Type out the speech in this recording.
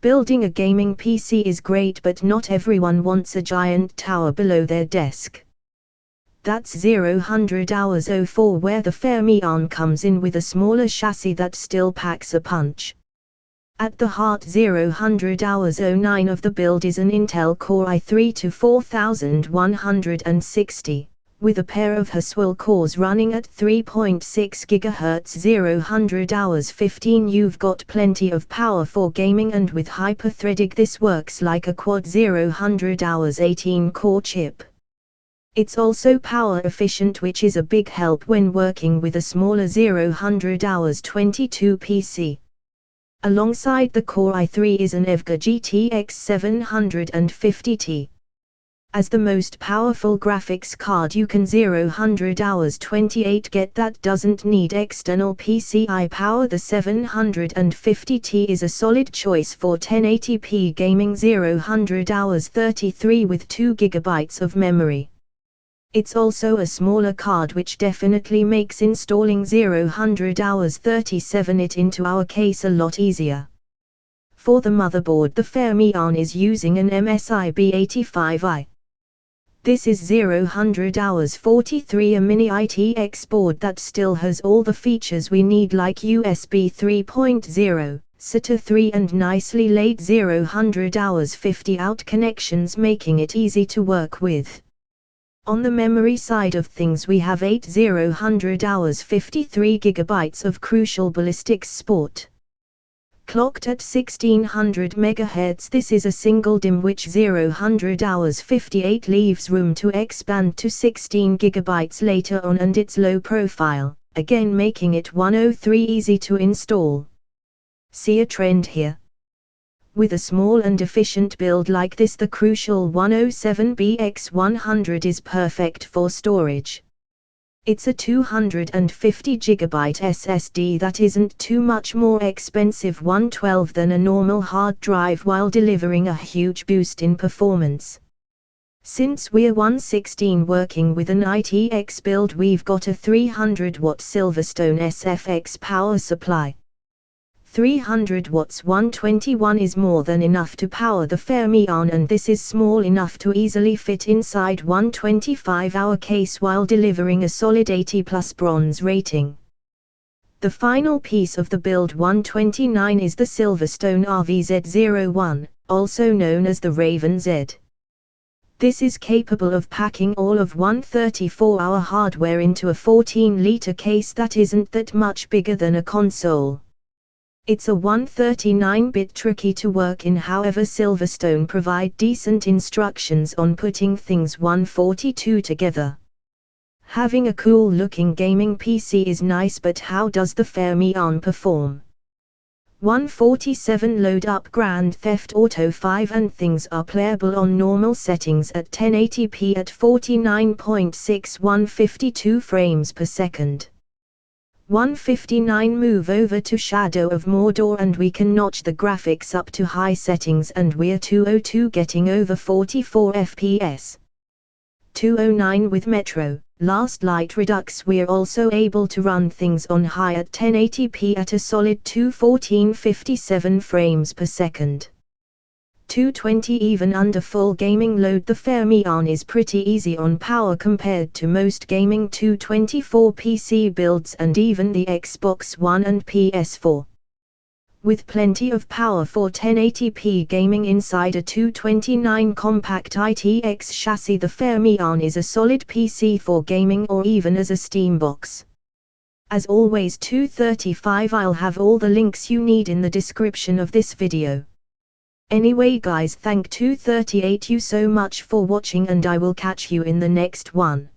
Building a gaming PC is great, but not everyone wants a giant tower below their desk. That's 0-100 hours 04 where the Fermion comes in with a smaller chassis that still packs a punch. At the heart 0-100 hours 09 of the build is an Intel Core i3-4160, with a pair of Haswell cores running at 3.6 GHz 0-100 hours 15. You've got plenty of power for gaming, and with hyper-threading this works like a quad 0-100 hours 18 core chip. It's also power efficient, which is a big help when working with a smaller 0-100 hours 22 PC. Alongside the Core i3 is an EVGA GTX 750Ti. As the most powerful graphics card you can 0-100 hours 28 get that doesn't need external PCI power. The 750Ti is a solid choice for 1080p gaming 0-100 hours 33 with 2 GB of memory. It's also a smaller card, which definitely makes installing 0-100 hours 37 it into our case a lot easier. For the motherboard, the Fermion is using an MSI B85i. This is 0-100 hours 43, a mini ITX board that still has all the features we need, like USB 3.0, SATA 3 and nicely laid 0-100 hours 50 out connections, making it easy to work with. On the memory side of things, we have 8 0-100 hours 53 GB of Crucial Ballistics Sport. Clocked at 1600 MHz, this is a single DIMM which 0-100 hours 58 leaves room to expand to 16 GB later on, and it's low profile, again making it 103 easy to install. See a trend here? With a small and efficient build like this, the Crucial 107BX100 is perfect for storage. It's a 250 GB SSD that isn't too much more expensive, 112 than a normal hard drive, while delivering a huge boost in performance. Since we're 116 working with an ITX build, we've got a 300 watt Silverstone SFX power supply. 300 watts 121 is more than enough to power the Fermion, and this is small enough to easily fit inside 125-hour case while delivering a solid 80+ bronze rating. The final piece of the build 129 is the Silverstone RVZ01, also known as the Raven Z. This is capable of packing all of 134-hour hardware into a 14-liter case that isn't that much bigger than a console. It's a 139-bit, tricky to work in, however Silverstone provide decent instructions on putting things 142 together. Having a cool looking gaming PC is nice, but how does the Fermion perform? 147 load up Grand Theft Auto 5 and things are playable on normal settings at 1080p at 49.6152 frames per second. 159 move over to Shadow of Mordor and we can notch the graphics up to high settings, and we're 202 getting over 44 FPS. 209 with Metro Last Light Redux, we're also able to run things on high at 1080p at a solid 214.57 frames per second. 220 even under full gaming load. The Fermion is pretty easy on power compared to most gaming 224 PC builds and even the Xbox One and PS4. With plenty of power for 1080p gaming inside a 229 compact ITX chassis, the Fermion is a solid PC for gaming or even as a Steam box. As always, 235, I'll have all the links you need in the description of this video. Anyway guys, thank 238 you so much for watching, and I will catch you in the next one.